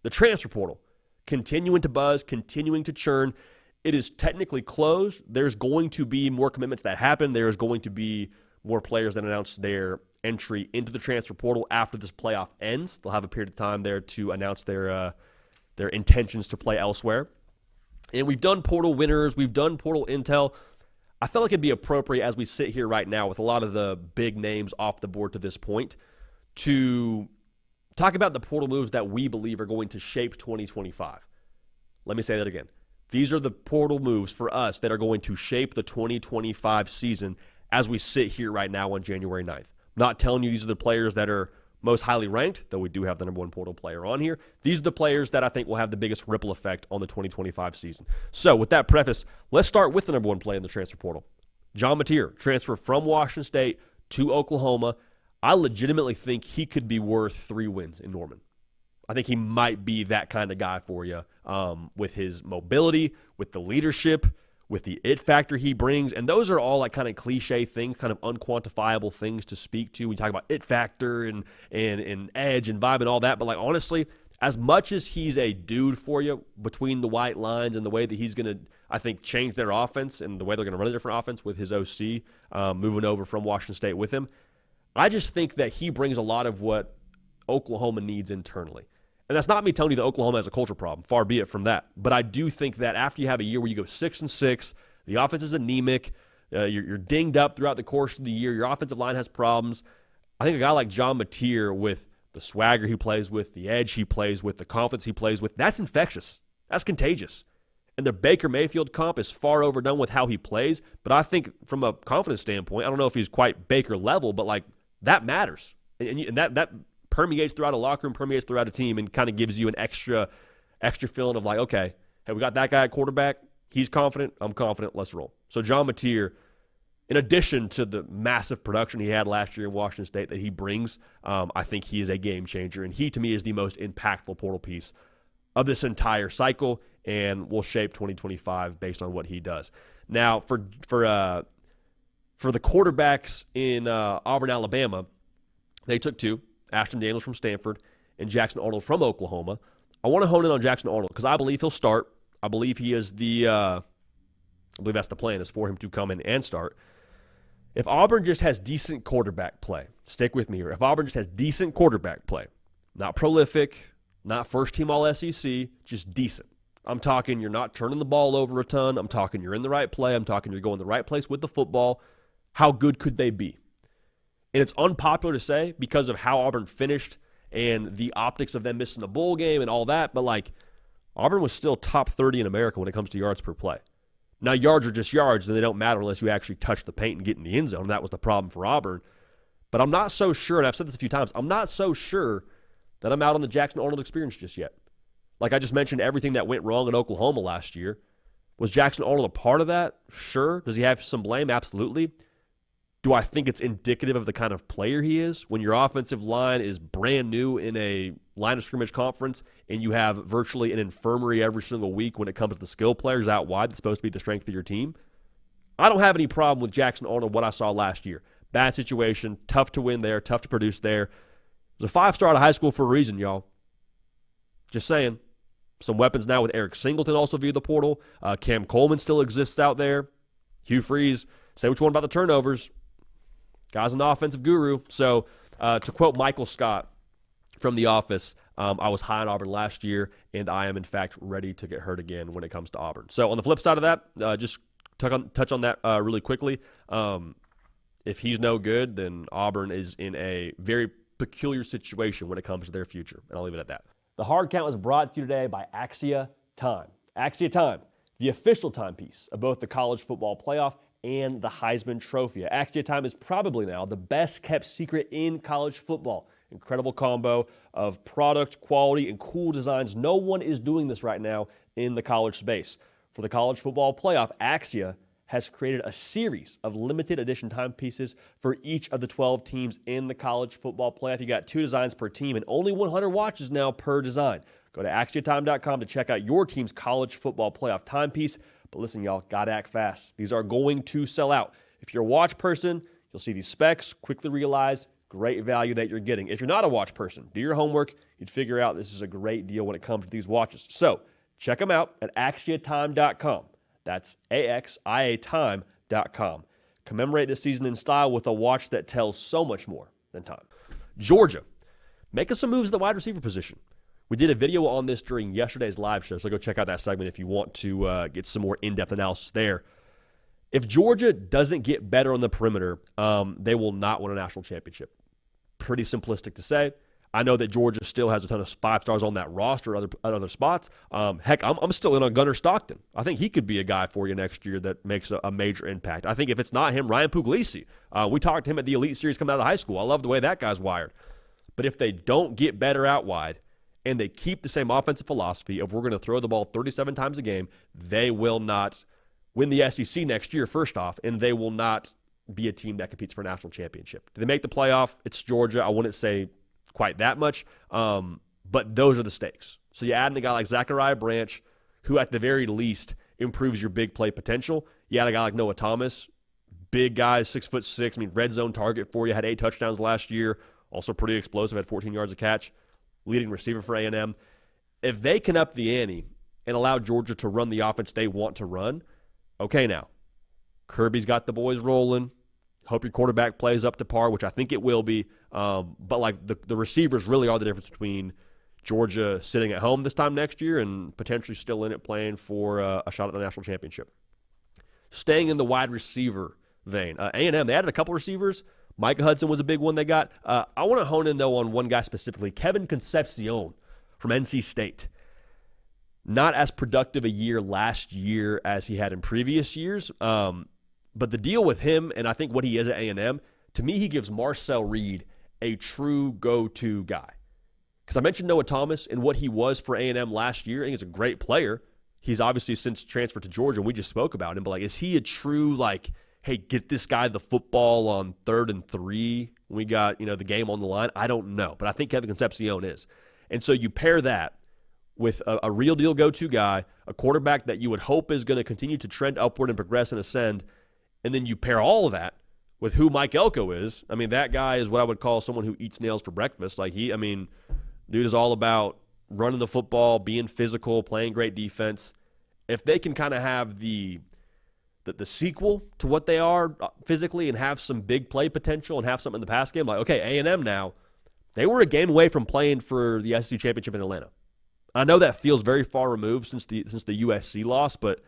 The transfer portal, continuing to buzz, continuing to churn. It is technically closed. There's going to be more commitments that happen. There's going to be more players that announce their entry into the transfer portal after this playoff ends. They'll have a period of time there to announce their intentions to play elsewhere. And we've done portal winners. We've done portal intel. I felt like it'd be appropriate as we sit here right now with a lot of the big names off the board to this point to talk about the portal moves that we believe are going to shape 2025. Let me say that again. These are the portal moves for us that are going to shape the 2025 season as we sit here right now on January 9th. I'm not telling you these are the players that are most highly ranked, though we do have the number one portal player on here. These are the players that I think will have the biggest ripple effect on the 2025 season. So with that preface, let's start with the number one player in the transfer portal. John Mattier, transfer from Washington State to Oklahoma. I legitimately think he could be worth 3 wins in Norman. I think he might be that kind of guy for you with his mobility, with the leadership, with the it factor he brings. And those are all like kind of cliche things, kind of unquantifiable things to speak to. We talk about it factor and edge and vibe and all that. But like honestly, as much as he's a dude for you between the white lines and the way that he's going to, I think, change their offense and the way they're going to run a different offense with his OC moving over from Washington State with him, I just think that he brings a lot of what Oklahoma needs internally. And that's not me telling you that Oklahoma has a culture problem. Far be it from that. But I do think that after you have a year where you go 6-6, the offense is anemic, you're dinged up throughout the course of the year, your offensive line has problems. I think a guy like John Mattier with the swagger he plays with, the edge he plays with, the confidence he plays with, that's infectious. That's contagious. And the Baker Mayfield comp is far overdone with how he plays. But I think from a confidence standpoint, I don't know if he's quite Baker level, but like that matters. And that permeates throughout a locker room, permeates throughout a team, and kind of gives you an extra feeling of like, okay, hey, we got that guy at quarterback. He's confident. I'm confident. Let's roll. So John Mattier, in addition to the massive production he had last year in Washington State that he brings, I think he is a game changer. And he, to me, is the most impactful portal piece of this entire cycle and will shape 2025 based on what he does. Now, for the quarterbacks in Auburn, Alabama, they took 2. Ashton Daniels from Stanford and Jackson Arnold from Oklahoma. I want to hone in on Jackson Arnold because I believe he'll start. I believe he is I believe that's the plan, is for him to come in and start. If Auburn just has decent quarterback play, stick with me here. If Auburn just has decent quarterback play, not prolific, not first team all SEC, just decent. I'm talking you're not turning the ball over a ton. I'm talking you're in the right play. I'm talking you're going the right place with the football. How good could they be? And it's unpopular to say because of how Auburn finished and the optics of them missing the bowl game and all that, but like Auburn was still top 30 in America when it comes to yards per play. Now, yards are just yards, and they don't matter unless you actually touch the paint and get in the end zone. And that was the problem for Auburn. But I'm not so sure, and I've said this a few times, I'm not so sure that I'm out on the Jackson Arnold experience just yet. Like I just mentioned, everything that went wrong in Oklahoma last year. Was Jackson Arnold a part of that? Sure. Does he have some blame? Absolutely. Do I think it's indicative of the kind of player he is? When your offensive line is brand new in a line of scrimmage conference and you have virtually an infirmary every single week when it comes to the skill players out wide that's supposed to be the strength of your team, I don't have any problem with Jackson Arnold, what I saw last year. Bad situation, tough to win there, tough to produce there. He was a 5-star out of high school for a reason, y'all. Just saying. Some weapons now with Eric Singleton also via the portal. Cam Coleman still exists out there. Hugh Freeze, say what you want about the turnovers. Guy's an offensive guru. So to quote Michael Scott from The Office, I was high on Auburn last year, and I am, in fact, ready to get hurt again when it comes to Auburn. So on the flip side of that, just touch on that really quickly. If he's no good, then Auburn is in a very peculiar situation when it comes to their future, and I'll leave it at that. The Hard Count was brought to you today by Axia Time. Axia Time, the official timepiece of both the college football playoff and the Heisman Trophy. Axia Time is probably now the best kept secret in college football. Incredible combo of product, quality, and cool designs. No one is doing this right now in the college space. For the college football playoff, Axia has created a series of limited edition timepieces for each of the 12 teams in the college football playoff. You got 2 designs per team and only 100 watches now per design. Go to AxiaTime.com to check out your team's college football playoff timepiece. But listen, y'all, gotta act fast. These are going to sell out. If you're a watch person, you'll see these specs, quickly realize great value that you're getting. If you're not a watch person, do your homework. you'd figure out this is a great deal when it comes to these watches. So check them out at axiatime.com. That's AXIA time.com. Commemorate this season in style with a watch that tells so much more than time. Georgia, making some moves at the wide receiver position. We did a video on this during yesterday's live show, so go check out that segment if you want to get some more in-depth analysis there. If Georgia doesn't get better on the perimeter, they will not win a national championship. Pretty simplistic to say. I know that Georgia still has a ton of 5-stars on that roster at other spots. Heck, I'm still in on Gunnar Stockton. I think he could be a guy for you next year that makes a major impact. I think if it's not him, Ryan Puglisi. We talked to him at the Elite Series coming out of high school. I love the way that guy's wired. But if they don't get better out wide and they keep the same offensive philosophy of we're going to throw the ball 37 times a game, they will not win the SEC next year, first off, and they will not be a team that competes for a national championship. Do they make the playoff? It's Georgia. I wouldn't say quite that much, but those are the stakes. So you add in a guy like Zachariah Branch, who at the very least improves your big play potential. You add a guy like Noah Thomas, big guy, 6'6". I mean, red zone target for you, had 8 touchdowns last year, also pretty explosive, had 14 yards a catch, leading receiver for A&M. If they can up the ante and allow Georgia to run the offense they want to run, okay now. Kirby's got the boys rolling. Hope your quarterback plays up to par, which I think it will be. But like the receivers really are the difference between Georgia sitting at home this time next year and potentially still in it playing for a shot at the national championship. Staying in the wide receiver vein, A&M, they added a couple receivers. Micah Hudson was a big one they got. I want to hone in, though, on one guy specifically, Kevin Concepcion from NC State. Not as productive a year last year as he had in previous years. But the deal with him, and I think what he is at A&M, to me, he gives Marcel Reed a true go-to guy. Because I mentioned Noah Thomas and what he was for A&M last year. I think he's a great player. He's obviously since transferred to Georgia, and we just spoke about him. But, like, is he a true, like, hey, get this guy the football on 3rd and 3 when we got, the game on the line? I don't know. But I think Kevin Concepcion is. And so you pair that with a real deal go-to guy, a quarterback that you would hope is going to continue to trend upward and progress and ascend, and then you pair all of that with who Mike Elko is. I mean, that guy is what I would call someone who eats nails for breakfast. Like dude is all about running the football, being physical, playing great defense. If they can kind of have the sequel to what they are physically and have some big play potential and have something in the pass game, like, okay, A&M now, they were a game away from playing for the SEC championship in Atlanta. I know that feels very far removed since the USC loss, but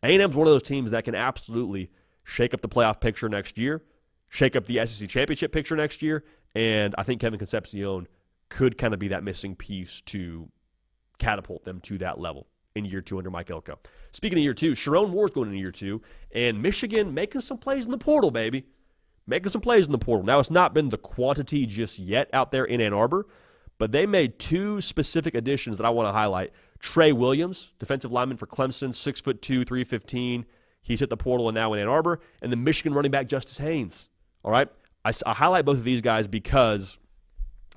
A&M's one of those teams that can absolutely shake up the playoff picture next year, shake up the SEC championship picture next year, and I think Kevin Concepcion could kind of be that missing piece to catapult them to that level in year 2 under Mike Elko. Speaking of year 2, Sharon Moore's going into year 2, and Michigan making some plays in the portal, baby. Making some plays in the portal. Now, it's not been the quantity just yet out there in Ann Arbor, but they made 2 specific additions that I want to highlight. Trey Williams, defensive lineman for Clemson, 6'2", 315. He's hit the portal and now in Ann Arbor. And the Michigan running back, Justice Haynes. All right? I highlight both of these guys because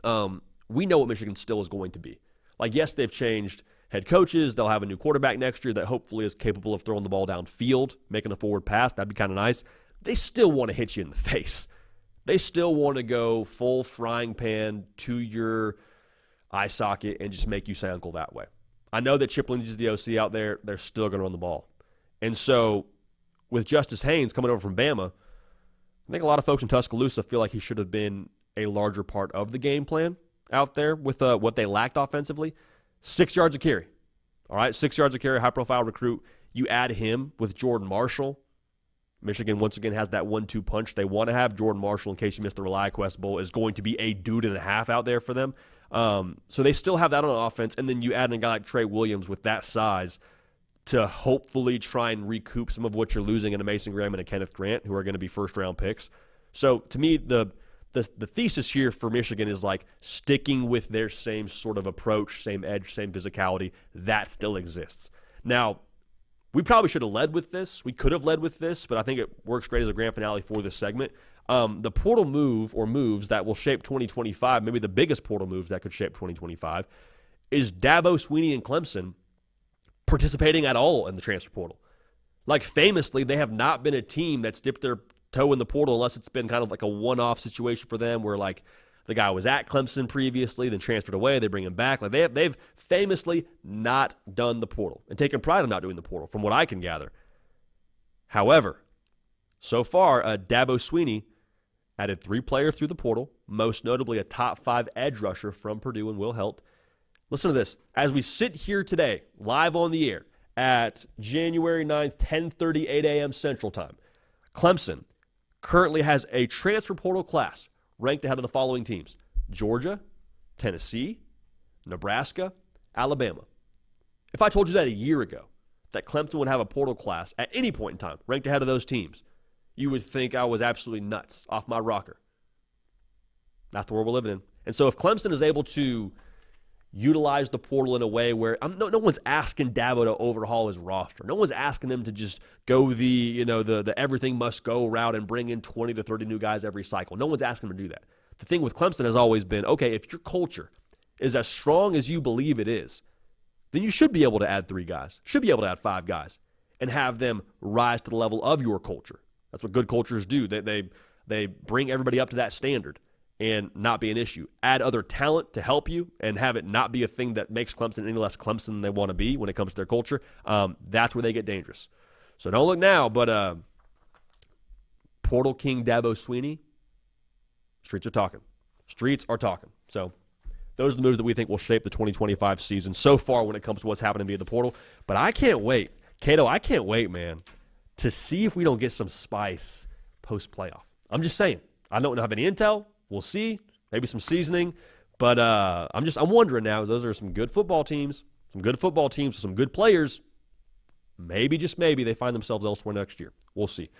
we know what Michigan still is going to be. Like, yes, they've changed head coaches. They'll have a new quarterback next year that hopefully is capable of throwing the ball downfield, making a forward pass. That'd be kind of nice. They still want to hit you in the face. They still want to go full frying pan to your eye socket and just make you say uncle that way. I know that Chip Lindsey's the OC out there. They're still going to run the ball. And so with Justice Haynes coming over from Bama, I think a lot of folks in Tuscaloosa feel like he should have been a larger part of the game plan out there with what they lacked offensively. 6 yards a carry. All right, 6 yards a carry, high-profile recruit. You add him with Jordan Marshall. Michigan, once again, has that 1-2 punch. They want to have Jordan Marshall, in case you missed the ReliaQuest Bowl, is going to be a dude and a half out there for them. So they still have that on offense, and then you add in a guy like Trey Williams with that size to hopefully try and recoup some of what you're losing in a Mason Graham and a Kenneth Grant, who are going to be first-round picks. So to me, the thesis here for Michigan is like sticking with their same sort of approach, same edge, same physicality. That still exists. Now, we probably should have led with this. We could have led with this, but I think it works great as a grand finale for this segment. The portal move or moves that will shape 2025, maybe the biggest portal moves that could shape 2025, is Dabo Swinney and Clemson participating at all in the transfer portal. Like, famously, they have not been a team that's dipped their toe in the portal unless it's been kind of like a one-off situation for them where, like, The guy was at Clemson previously, then transferred away. They bring him back. Like they've famously not done the portal and taken pride in not doing the portal, from what I can gather. However, so far, Dabo Swinney added 3 players through the portal, most notably a top 5 edge rusher from Purdue and Will Helt. Listen to this. As we sit here today, live on the air, at January 9th, 10:30, 8 a.m. Central Time, Clemson currently has a transfer portal class ranked ahead of the following teams: Georgia, Tennessee, Nebraska, Alabama. If I told you that a year ago, that Clemson would have a portal class at any point in time ranked ahead of those teams, you would think I was absolutely nuts, off my rocker. That's the world we're living in. And so if Clemson is able to utilize the portal in a way where no one's asking Dabo to overhaul his roster. No one's asking him to just go the everything must go route and bring in 20 to 30 new guys every cycle. No one's asking him to do that. The thing with Clemson has always been, okay, if your culture is as strong as you believe it is, then you should be able to add 3 guys, should be able to add 5 guys, and have them rise to the level of your culture. That's what good cultures do. They bring everybody up to that standard and not be an issue. Add other talent to help you and have it not be a thing that makes Clemson any less Clemson than they want to be when it comes to their culture. That's where they get dangerous. So don't look now, but Portal King Dabo Swinney, streets are talking. Streets are talking. So those are the moves that we think will shape the 2025 season so far when it comes to what's happening via the portal. But I can't wait. Cato, I can't wait, man, to see if we don't get some spice post-playoff. I'm just saying. I don't have any intel. We'll see. Maybe some seasoning. But I'm wondering now, those are some good football teams, with some good players. Maybe, just maybe, they find themselves elsewhere next year. We'll see.